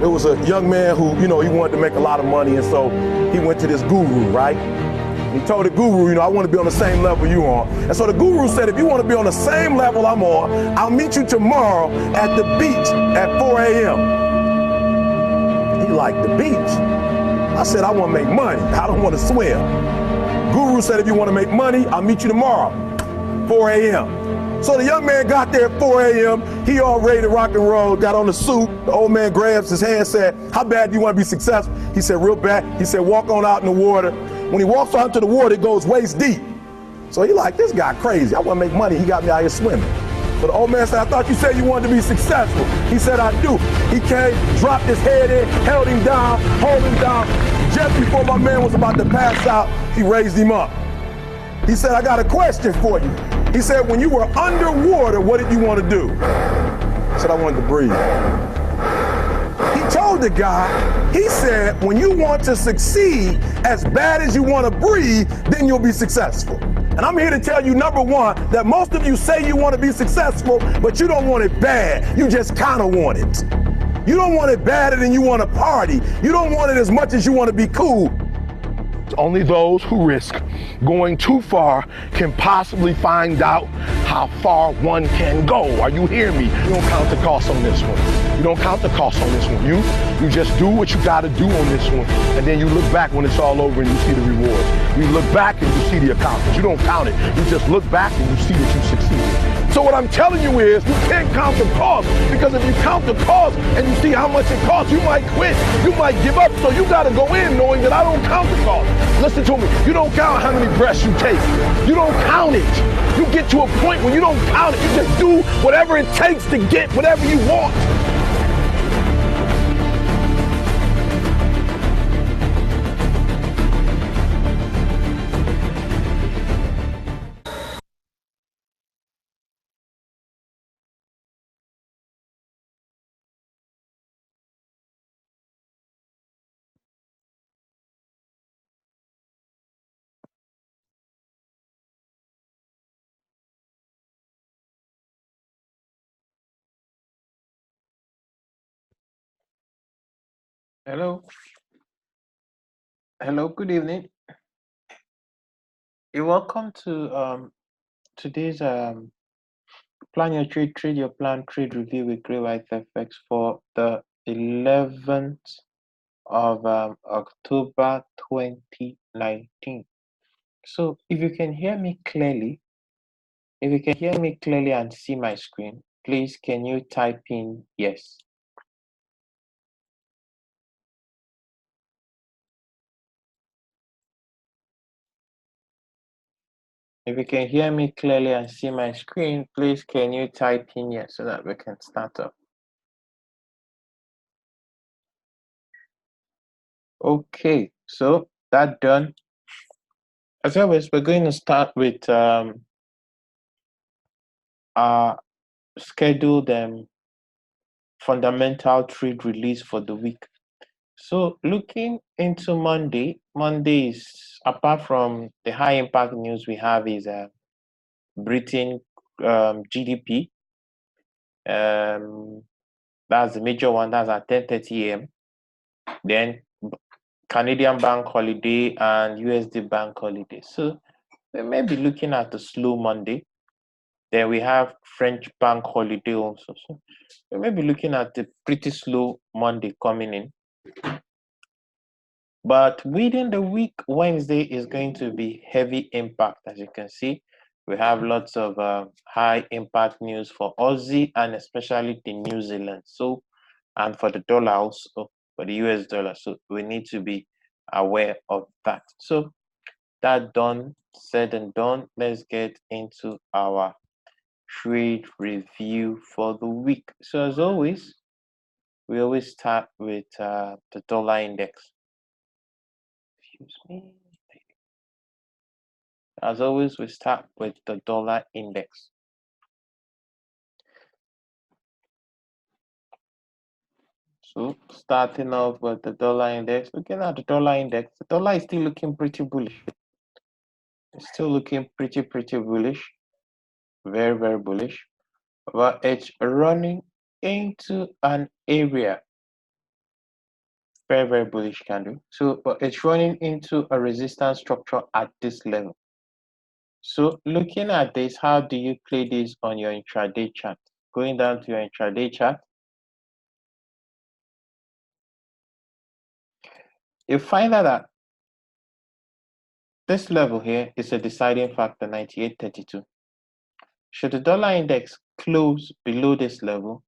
It was a young man who, you know, he wanted to make a lot of money, and so he went to this guru, right? He told the guru, you know, I want to be on the same level you on. And so the guru said, if you want to be on the same level I'm on, I'll meet you tomorrow at the beach at 4 a.m. He liked the beach. I said, I want to make money. I don't want to swim. Guru said, if you want to make money, I'll meet you tomorrow, 4 a.m. So the young man got there at 4 a.m. He all ready to rock and roll, got on the suit. The old man grabs his hand, said, how bad do you want to be successful? He said, real bad. He said, walk on out in the water. When he walks out into the water, it goes waist deep. So he like, this guy crazy. I want to make money. He got me out here swimming. But the old man said, I thought you said you wanted to be successful. He said, I do. He came, dropped his head in, held him down, hold him down. Just before my man was about to pass out, he raised him up. He said, I got a question for you. He said, when you were underwater, what did you want to do? I said, I wanted to breathe. He told the guy, he said, when you want to succeed as bad as you want to breathe, then you'll be successful. And I'm here to tell you, number one, that most of you say you want to be successful, but you don't want it bad. You just kind of want it. You don't want it badder than you want to party. You don't want it as much as you want to be cool. Only those who risk going too far can possibly find out how far one can go. Are you hearing me? You don't count the cost on this one. You don't count the cost on this one. You just do what you got to do on this one, and then you look back when it's all over and you see the rewards. You look back and you see the accomplishments. You don't count it. You just look back and you see that you succeeded. So what I'm telling you is, you can't count the cost, because if you count the cost and you see how much it costs, you might quit. You might give up. So you got to go in knowing that I don't count the cost. Listen to me. You don't count how many breaths you take. You don't count it. You get to a point where you don't count it. You just do whatever it takes to get whatever you want. Hello. Hello, good evening. You're welcome to today's Plan Your Trade, Trade Your Plan, Trade Review with Grey White FX for the 11th of October 2019. So if you can hear me clearly, and see my screen, please can you type in yes? If you can hear me clearly and see my screen, please can you type in yes so that we can start up. Okay, so that done. As always, we're going to start with our scheduled fundamental trade release for the week. So looking into Monday, is, apart from the high impact news we have, is Britain GDP. That's the major one. That's at 10:30 a.m. Then Canadian bank holiday and USD bank holiday. So we may be looking at a slow Monday. Then we have French bank holiday also. So we may be looking at a pretty slow Monday coming in. But within the week, Wednesday is going to be heavy impact. As you can see, we have lots of high impact news for Aussie and especially the New Zealand. So, and for the dollar also, for the US dollar. So we need to be aware of that. So that done, said and done, let's get into our trade review for the week. So as always, we always start with the dollar index. Excuse me. As always, we start with the dollar index. So starting off with the dollar index, looking at the dollar index, the dollar is still looking pretty bullish. It's still looking pretty bullish, very bullish. But it's running into an area Very, very bullish candle. So, but it's running into a resistance structure at this level. So looking at this, how do you play this on your intraday chart? Going down to your intraday chart, you find out that this level here is a deciding factor, 98.32. Should the dollar index close below this level,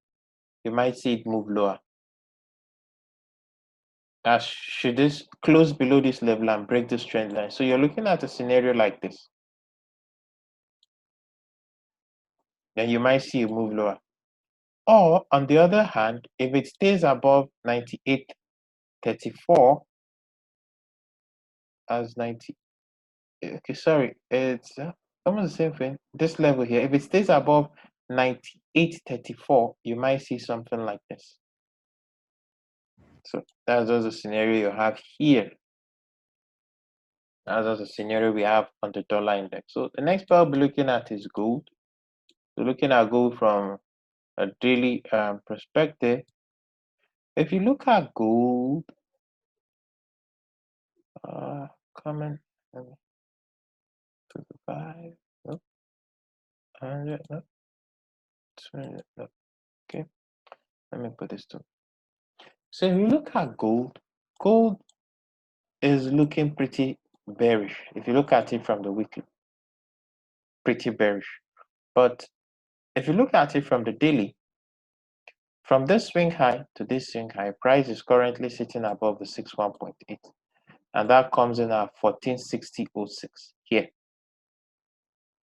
you might see it move lower. Should this close below this level and break this trend line? So you're looking at a scenario like this. Then you might see it move lower. Or on the other hand, if it stays above 98.34 as 90, okay, sorry, it's almost the same thing. This level here, if it stays above 98.34, you might see something like this. So that's just a scenario you have here. That's just a scenario we have on the dollar index. So the next pair I'll be looking at is gold. So looking at gold from a daily perspective, if you look at gold, comment, 55, nope, 100, nope, 200, nope. Okay, let me put this to. So if you look at gold, gold is looking pretty bearish. If you look at it from the weekly, pretty bearish. But if you look at it from the daily, from this swing high to this swing high, price is currently sitting above the 61.8, and that comes in at 1460.06 here.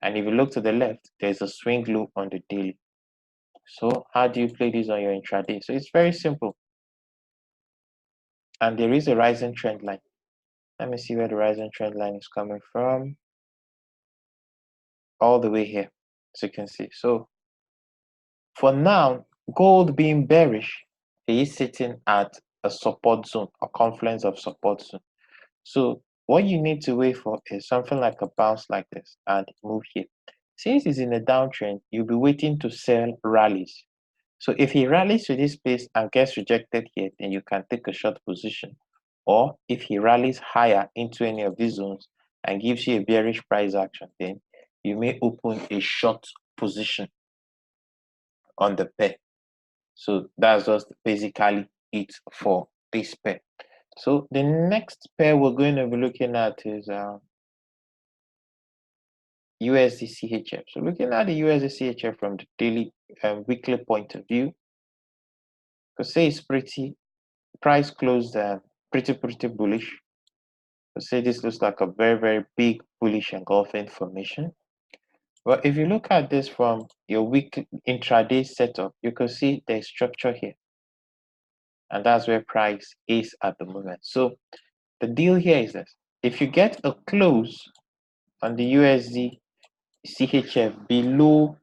And if you look to the left, there's a swing low on the daily. So how do you play this on your intraday? So it's very simple. And there is a rising trend line. Let me see where the rising trend line is coming from. All the way here, as you can see. So for now, gold being bearish, it is sitting at a support zone, a confluence of support zone. So what you need to wait for is something like a bounce like this and move here. Since it's in a downtrend, you'll be waiting to sell rallies. So if he rallies to this place and gets rejected here, then you can take a short position. Or if he rallies higher into any of these zones and gives you a bearish price action, then you may open a short position on the pair. So that's just basically it for this pair. So the next pair we're going to be looking at is USDCHF. So looking at the USDCHF from the daily weekly point of view, could say it's pretty, price closed pretty bullish. Could say this looks like a very big bullish engulfing formation. But if you look at this from your weekly intraday setup, you can see there's structure here. And that's where price is at the moment. So the deal here is this: if you get a close on the USD CHF below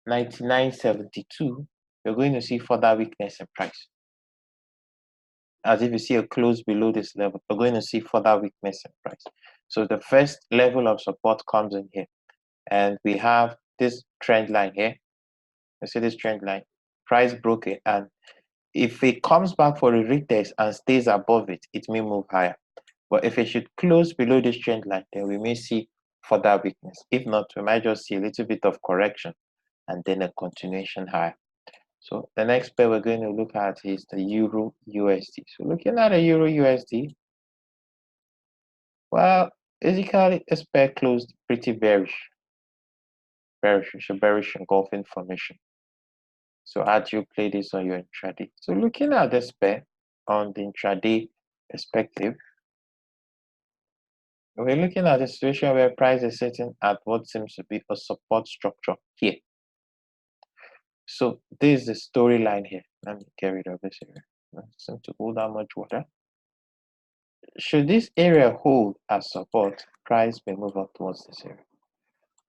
99.72, you're going to see further weakness in price. As if you see a close below this level, you're going to see further weakness in price. So the first level of support comes in here, and we have this trend line here. You see this trend line, price broke it, and if it comes back for a retest and stays above it, it may move higher. But if it should close below this trend line, then we may see further weakness. If not, we might just see a little bit of correction and then a continuation higher. So the next pair we're going to look at is the Euro USD. So looking at the Euro USD, well, basically this pair closed pretty bearish. It's a bearish engulfing formation. So how do you play this on your intraday? So looking at this pair on the intraday perspective, we're looking at a situation where price is sitting at what seems to be a support structure here. So this is the storyline here. Let me get rid of this area. It seems to hold that much water. Should this area hold as support, price may move up towards this area.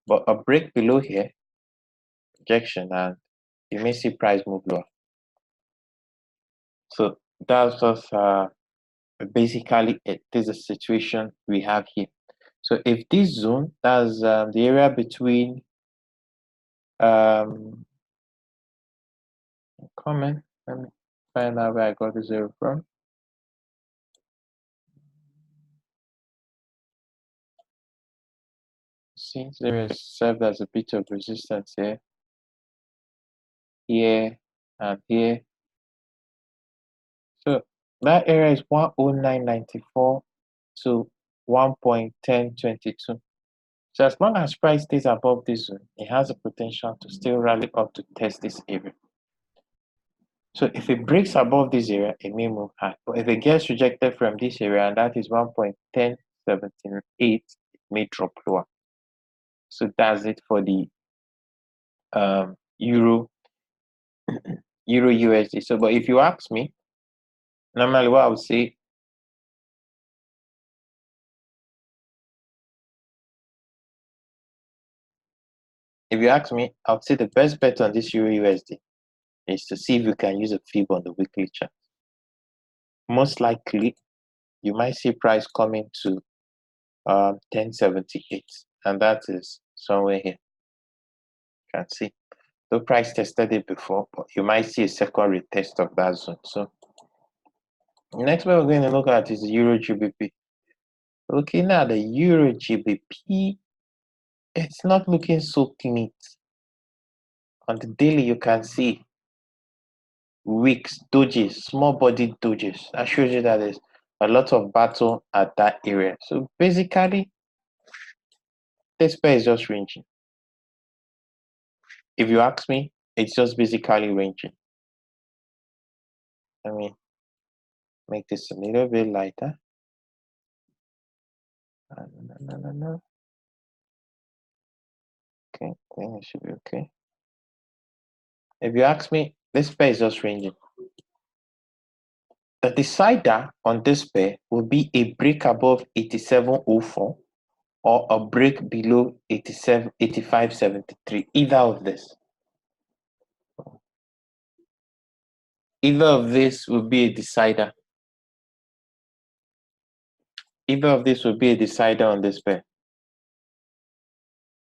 But a break below here, rejection, and you may see price move lower. So that's just basically it. This is the situation we have here. So if this zone, that's the area between comment, let me find out where I got the zero from. see this area served as a bit of resistance here, here, and here. So that area is 109.94 to 1.1022. So as long as price stays above this zone, it has a potential to still rally up to test this area. So if it breaks above this area, it may move high. But if it gets rejected from this area, and that is 1.1078, it may drop lower. So that's it for the Euro USD. So, but if you ask me, normally what I would say, if you ask me, I would say the best bet on this Euro USD is to see if you can use a fib on the weekly chart. Most likely, you might see price coming to 1078, and that is somewhere here. You can see the price tested it before, but you might see a second retest of that zone. So next one we're going to look at is the EURGBP. Looking at the EURGBP, it's not looking so neat. On the daily, you can see wicks, dojis, small bodied dojis. That shows you that there's a lot of battle at that area. So basically, this pair is just ranging. If you ask me, it's just basically ranging. Let me make this a little bit lighter. No. Okay, I think it should be okay. If you ask me, this pair is just ranging. The decider on this pair will be a break above 87.04 or a break below 85.73. Either of this. Either of this will be a decider. Either of this will be a decider on this pair.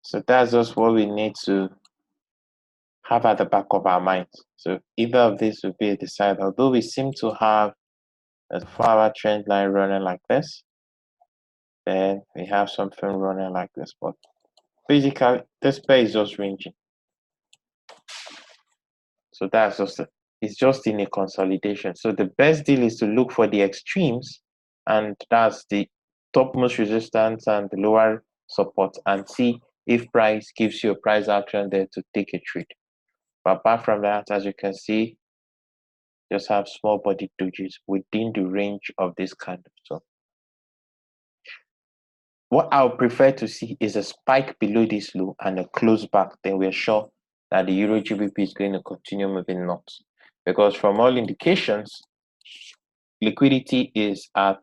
So that's just what we need to have at the back of our minds. So either of this will be a decider. Although we seem to have a 4-hour trend line running like this, then we have something running like this. But basically, this pair is just ranging. So that's just it's just in a consolidation. So the best deal is to look for the extremes, and that's the topmost resistance and the lower support, and see if price gives you a price action there to take a trade. But apart from that, as you can see, just have small body dojis within the range of this candle. So what I would prefer to see is a spike below this low and a close back. Then we're sure that the EURGBP is going to continue moving north, because from all indications, liquidity is at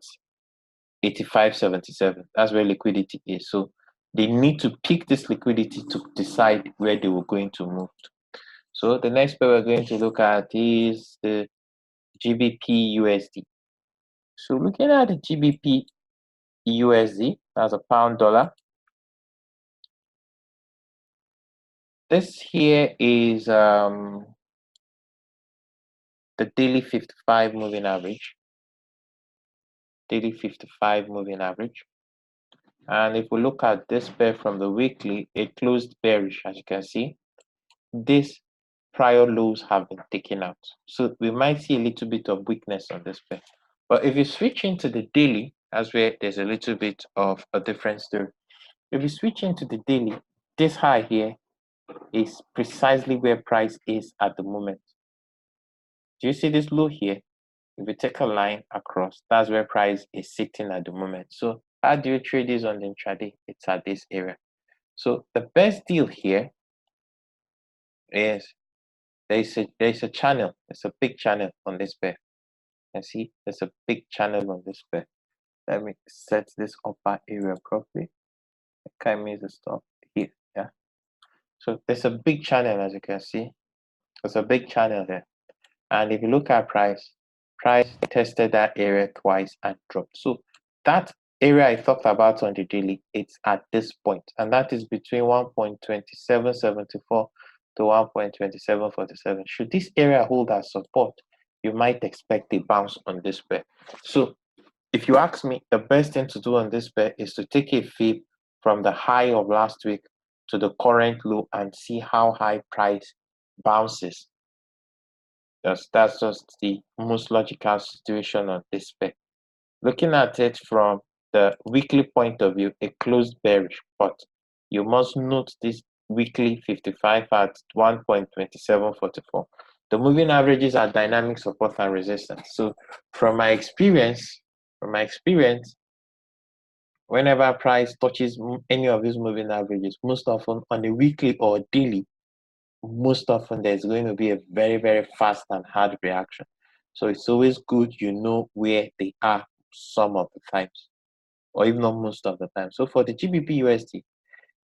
85.77. That's where liquidity is. So they need to pick this liquidity to decide where they were going to move to. So the next pair we're going to look at is the GBPUSD. So looking at the GBPUSD, that's a pound dollar. This here is the daily 55 moving average. Daily 55 moving average. And if we look at this pair from the weekly, it closed bearish, as you can see. These prior lows have been taken out. So we might see a little bit of weakness on this pair. But if you switch into the daily, that's where there's a little bit of a different story. If you switch into the daily, this high here is precisely where price is at the moment. Do you see this low here? If you take a line across, that's where price is sitting at the moment. So how do you trade this on the intraday? It's at this area. So the best deal here is there's a channel. There's a big channel on this pair. You see, there's a big channel on this pair. Let me set this upper area properly. I can't miss the stop here. Yeah. So there's a big channel, as you can see. There's a big channel there. And if you look at price tested that area twice and dropped. So that area I talked about on the daily, it's at this point, and that is between 1.2774 to 1.2747. Should this area hold as support, you might expect a bounce on this pair. So if you ask me, the best thing to do on this pair is to take a fib from the high of last week to the current low and see how high price bounces. That's just the most logical situation on this pair. Looking at it from the weekly point of view, a closed bearish, but you must note this weekly 55 at 1.2744. The moving averages are dynamic support and resistance. So from my experience, whenever price touches any of these moving averages, most often on a weekly or daily, most often there's going to be a very, very fast and hard reaction. So it's always good you know where they are some of the times, or even not most of the time. So for the GBPUSD,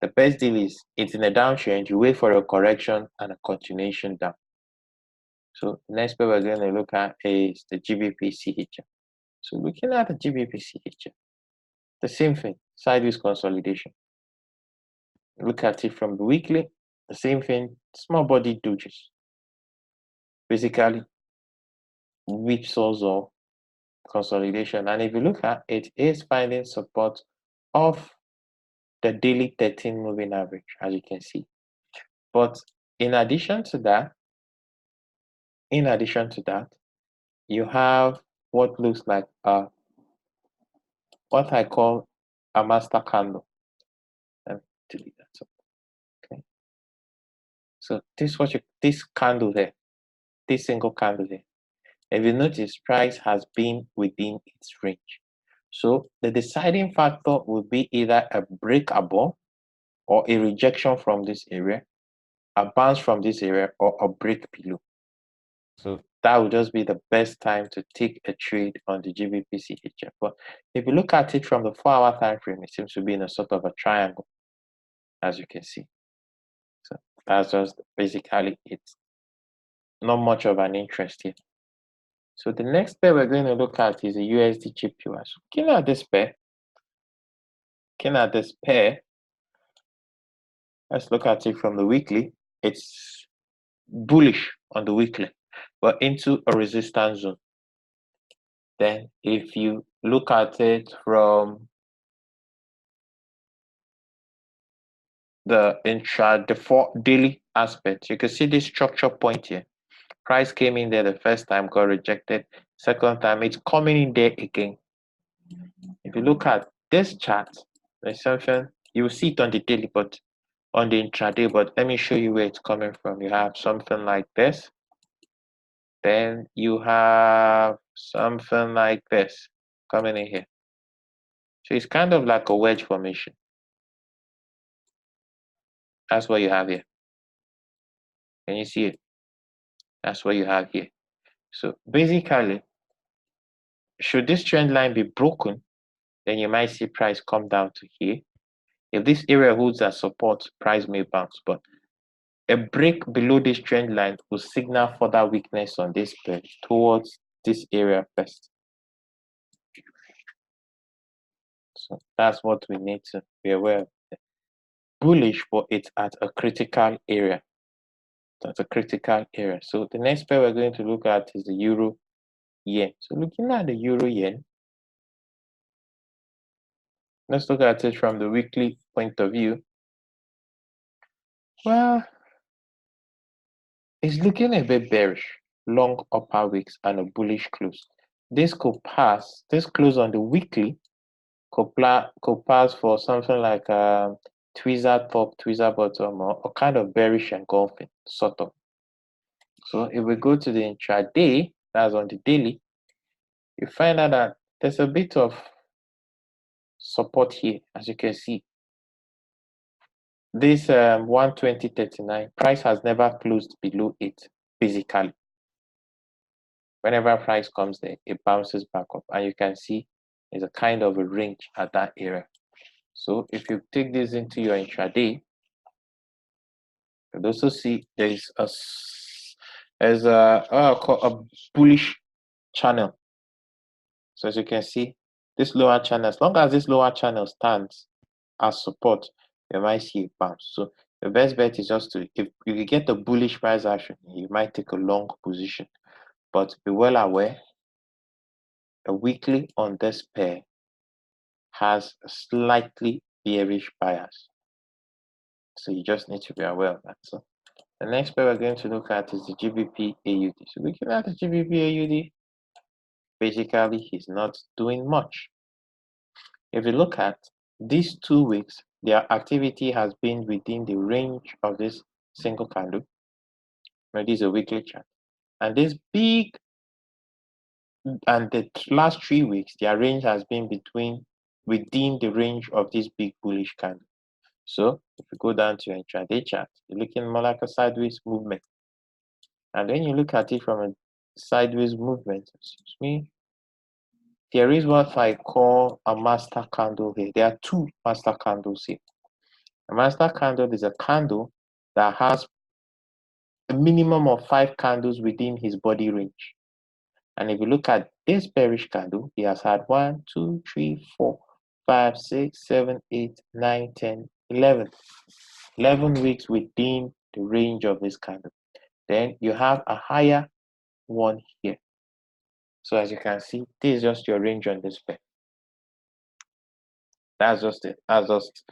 the best deal is it's in a downtrend, you wait for a correction and a continuation down. So next pair we're going to look at is the GBPCHF. So looking at the GBPCHF, the same thing, sideways consolidation. Look at it from the weekly, the same thing, small body dojis. Basically, whipsaws or consolidation. And if you look at it, is finding support of the daily 13 moving average, as you can see. But in addition to that, you have what looks like what I call a master candle. Let me delete that. Okay. So this candle there, this single candle there. If you notice, price has been within its range. So the deciding factor will be either a break above or a rejection from this area, a bounce from this area, or a break below. So that would just be the best time to take a trade on the GBPCHF. But if you look at it from the 4-hour time frame, it seems to be in a sort of a triangle, as you can see. So that's just basically it. Not much of an interest here. So the next pair we're going to look at is the USDJPY. So looking at this pair, let's look at it from the weekly. It's bullish on the weekly, but into a resistance zone. Then if you look at it from the daily aspect, you can see this structure point here. Price came in there the first time, got rejected. Second time, it's coming in there again. If you look at this chart, there's something, you will see it on the daily, but on the intraday, but let me show you where it's coming from. You have something like this. Then you have something like this coming in here. So it's kind of like a wedge formation. That's what you have here. Can you see it? That's what you have here. So basically, should this trend line be broken, then you might see price come down to here. If this area holds as support, price may bounce, but a break below this trend line will signal further weakness on this pair towards this area first. So that's what we need to be aware of. Bullish, but it's at a critical area. That's a critical area. So the next pair we're going to look at is the Euro Yen. So looking at the Euro Yen, let's look at it from the weekly point of view. Well, it's looking a bit bearish. Long upper wicks and a bullish close. This could pass. This close on the weekly could pass for something like tweezer top, tweezer bottom, or kind of bearish engulfing, sort of. So if we go to the intraday, that's on the daily, you find out that there's a bit of support here, as you can see. This 120.39 price has never closed below it, basically. Whenever price comes there, it bounces back up, and you can see there's a kind of a range at that area. So if you take this into your intraday, you'll also see there's a bullish channel. So as you can see, this lower channel, as long as this lower channel stands as support, you might see a bounce. So the best bet is just to, if you get a bullish price action, you might take a long position. But be well aware, a weekly on this pair has a slightly bearish buyers. So you just need to be aware of that. So the next pair we're going to look at is the GBPAUD. So looking at the GBPAUD, basically he's not doing much. If you look at these 2 weeks, their activity has been within the range of this single candle. Now, this is a weekly chart. And this big, and the last 3 weeks, their range has been within the range of this big bullish candle. So if you go down to your intraday chart, you're looking more like a sideways movement. And when you look at it from a sideways movement, excuse me, there is what I call a master candle here. There are 2 master candles here. A master candle is a candle that has a minimum of 5 candles within his body range. And if you look at this bearish candle, he has had 1, 2, 3, 4, 5, 6, 7, 8, 9, 10, 11. 11 weeks within the range of this candle. Then you have a higher one here. So as you can see, this is just your range on this pair. That's just it. That's just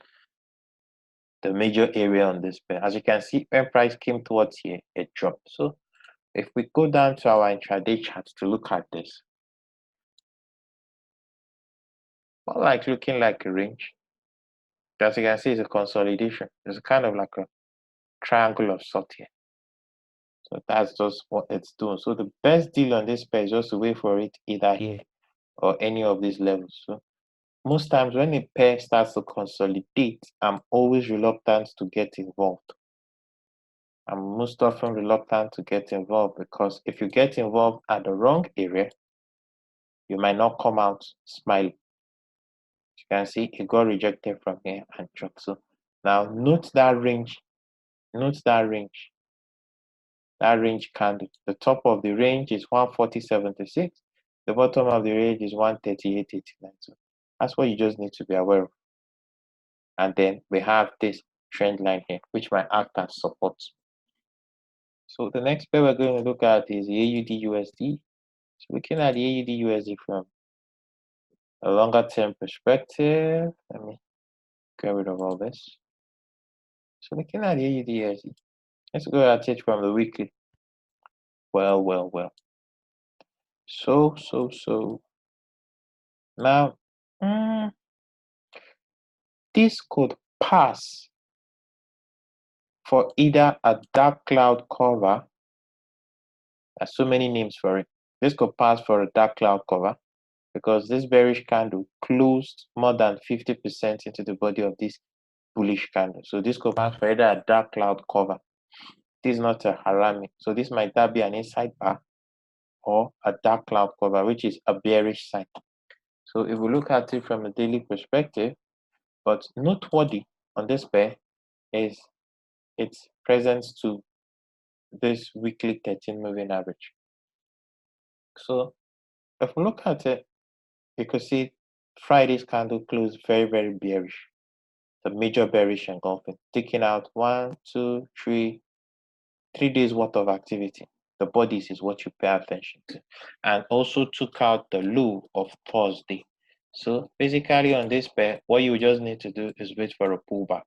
the major area on this pair. As you can see, when price came towards here, it dropped. So if we go down to our intraday chart to look at this, more like looking like a range. As you can see, it's a consolidation. It's kind of like a triangle of sort here. So that's just what it's doing. So the best deal on this pair is just to wait for it either here or any of these levels. So most times when a pair starts to consolidate, I'm always reluctant to get involved. I'm most often reluctant to get involved because if you get involved at the wrong area, you might not come out smiling. You can see it got rejected from here and dropped. So now note that range. Note that range. That range candle. The top of the range is 140.76. The bottom of the range is 138.89. So that's what you just need to be aware of. And then we have this trend line here, which might act as support. So the next pair we're going to look at is the AUDUSD. So looking at the AUDUSD from a longer term perspective, let me get rid of all this. So looking at the AUDUSD, let's go at it from the weekly. Well. So. Now, this could pass for either a dark cloud cover. There's so many names for it. This could pass for a dark cloud cover because this bearish candle closed more than 50% into the body of this bullish candle. So this could pass for either a dark cloud cover. This is not a harami. So this might be an inside bar or a dark cloud cover, which is a bearish sign. So if we look at it from a daily perspective, but noteworthy on this pair is its presence to this weekly 13 moving average. So if we look at it, you can see Friday's candle closed very bearish. The major bearish engulfing, taking out 1, 2, 3 days worth of activity. The bodies is what you pay attention to, and also took out the low of Thursday. So basically on this pair, what you just need to do is wait for a pullback.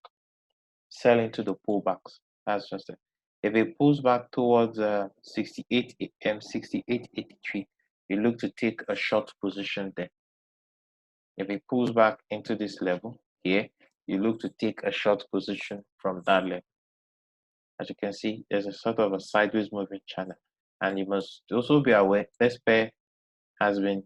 Sell into the pullbacks. That's just it. If it pulls back towards 68.83, you look to take a short position there. If it pulls back into this level here, you look to take a short position from that level. As you can see, there's a sort of a sideways moving channel, and you must also be aware this pair has been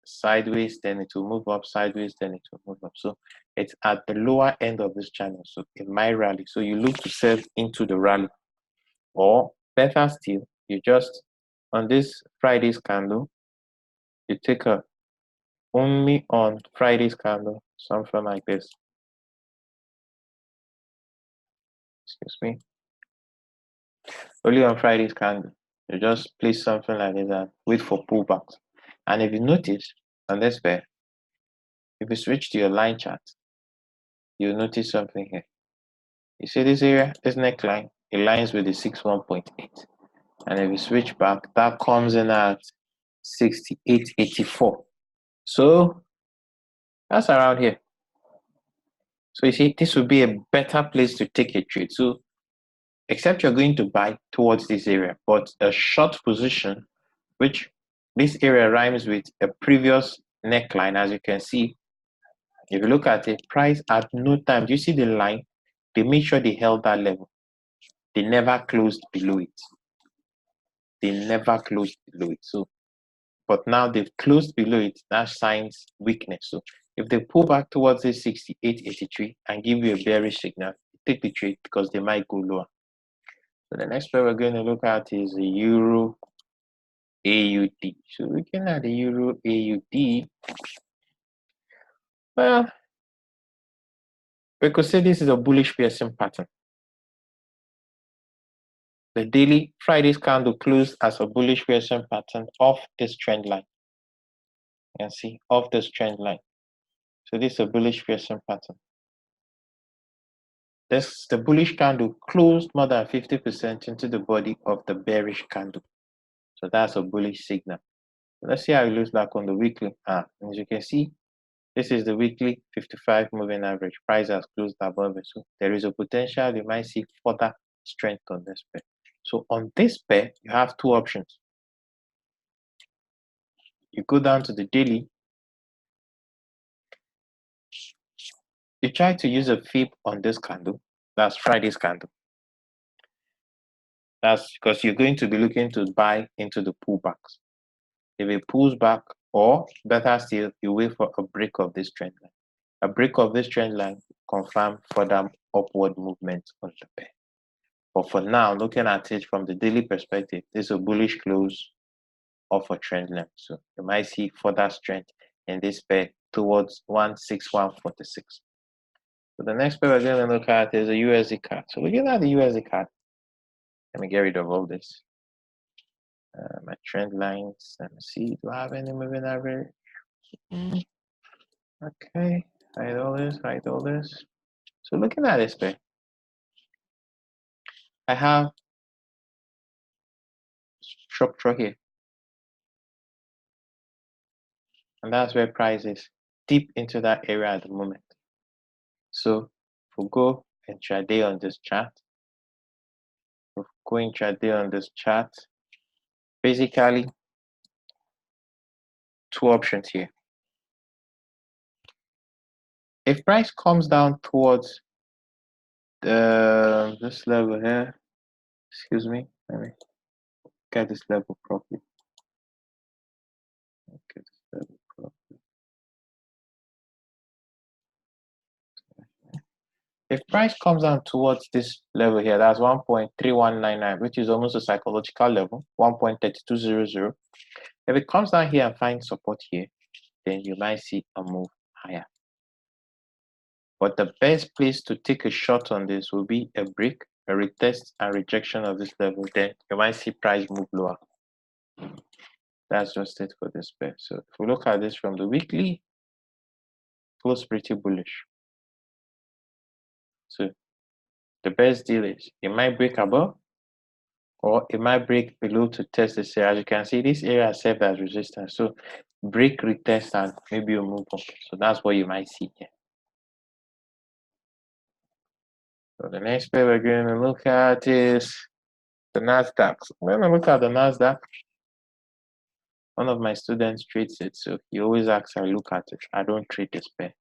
sideways, then it will move up, sideways, then it will move up. So it's at the lower end of this channel, so it might rally. So you look to sell into the rally, or better still, you just on this Friday's candle, you take a only on Friday's candle, something like this. Excuse me. Only on Friday's candle, you just place something like this and wait for pullbacks. And if you notice on this pair, if you switch to your line chart, you'll notice something here. You see this area, this neckline, it aligns with the 61.8. And if you switch back, that comes in at 68.84. So that's around here. So you see, this would be a better place to take a trade. So except you're going to buy towards this area, but a short position, which this area rhymes with a previous neckline, as you can see. If you look at it, price at no time, do you see the line? They make sure they held that level. They never closed below it. They never closed below it. So, but now they've closed below it. That signs weakness. So if they pull back towards this 68.83 and give you a bearish signal, take the trade because they might go lower. So the next pair we're going to look at is the Euro AUD. So looking at the Euro AUD, well, we could say this is a bullish piercing pattern. The daily Friday's candle closed as a bullish piercing pattern off this trend line. You can see off this trend line. So this is a bullish piercing pattern. The bullish candle closed more than 50% into the body of the bearish candle. So that's a bullish signal. Let's see how it looks like on the weekly. As you can see, this is the weekly 55 moving average. Price has closed above it. So there is a potential you might see further strength on this pair. So on this pair, you have two options. You go down to the daily. You try to use a fib on this candle. That's Friday's candle. That's because you're going to be looking to buy into the pullbacks. If it pulls back, or better still, you wait for a break of this trend line. A break of this trend line confirm further upward movement on the pair. But for now, looking at it from the daily perspective, this is a bullish close of a trend line. So you might see further strength in this pair towards 16146. So the next pair we're going to look at is a USDCAD. So looking at the USDCAD, let me get rid of all this. My trend lines. Let me see. Do I have any moving average? Okay. Hide all this. Hide all this. So looking at this pair, I have structure here, and that's where price is deep into that area at the moment. So if we go intraday on this chart, if we go intraday on this chart, basically two options here. If price comes down towards this level here, excuse me, let me get this level properly. Get this level properly. If price comes down towards this level here, that's 1.3199, which is almost a psychological level, 1.3200. If it comes down here and finds support here, then you might see a move higher. But the best place to take a shot on this will be a break, a retest, and rejection of this level. Then you might see price move lower. That's just it for this pair. So if we look at this from the weekly, close pretty bullish. So the best deal is it might break above, or it might break below to test this area. As you can see, this area served as resistance. So break, retest, and maybe you move up. So that's what you might see here. So the next pair we're going to look at is the Nasdaq. So we're going to look at the Nasdaq. One of my students trades it, so he always asks I look at it. I don't trade this pair.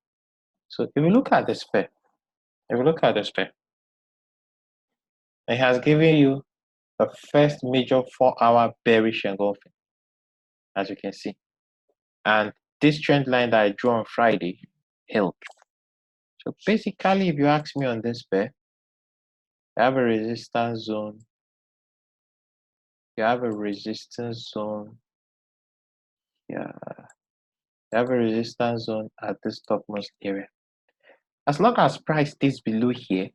So if you look at this pair, it has given you the first major 4-hour bearish engulfing, as you can see. And this trend line that I drew on Friday held. So basically, if you ask me on this pair, you have a resistance zone. You have a resistance zone. Yeah. You have a resistance zone at this topmost area. As long as price stays below here,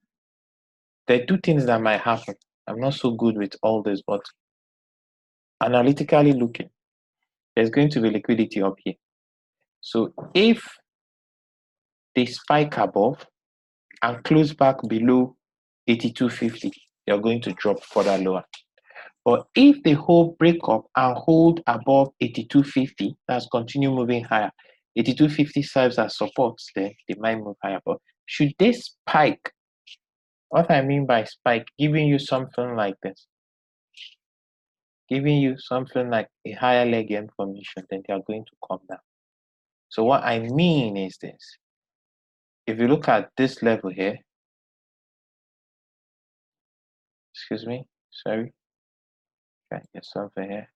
there are two things that might happen. I'm not so good with all this, but analytically looking, there's going to be liquidity up here. So if they spike above and close back below 82.50, you're going to drop further lower. But if they break up and hold above 82.50, that's continue moving higher. 82.50 serves as support, then they might move higher. But should they spike? What I mean by spike, giving you something like this, giving you something like a higher leg M formation, then they are going to come down. So what I mean is this. If you look at this level here, excuse me, sorry, try to get something here.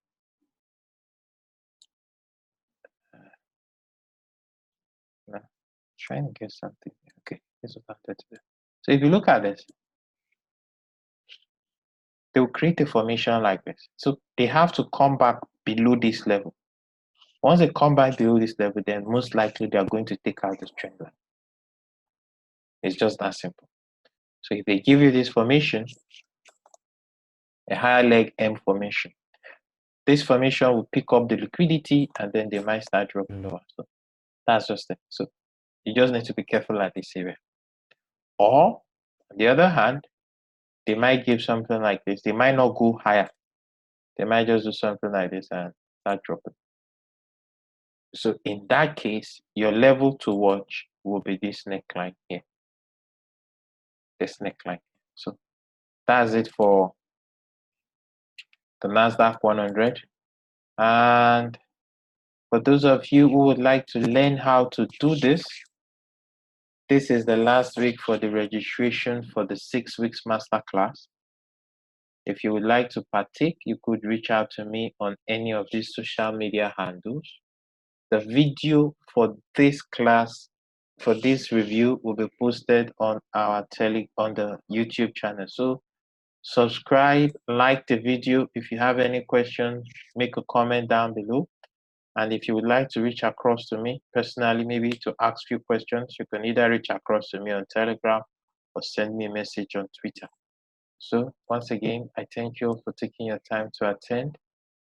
No, trying to get something. Okay, this is about it. So if you look at this, they will create a formation like this. So they have to come back below this level. Once they come back below this level, then most likely they are going to take out this trend line. It's just that simple. So if they give you this formation, a higher leg M formation, this formation will pick up the liquidity and then they might start dropping lower. So that's just it. So you just need to be careful at this area. Or on the other hand, they might give something like this. They might not go higher. They might just do something like this and start dropping. So in that case, your level to watch will be this neckline here. This neckline. So that's it for the NASDAQ 100. And for those of you who would like to learn how to do this, this is the last week for the registration for the 6 weeks masterclass. If you would like to partake, you could reach out to me on any of these social media handles. The video for this class, for this review, will be posted on our on the YouTube channel. So subscribe, like the video. If you have any questions, make a comment down below. And if you would like to reach across to me personally, maybe to ask few questions, you can either reach across to me on Telegram or send me a message on Twitter. So once again, I thank you all for taking your time to attend.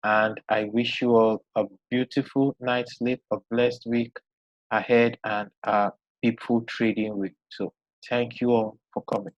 And I wish you all a beautiful night's sleep, a blessed week ahead, and a peaceful trading week. So thank you all for coming.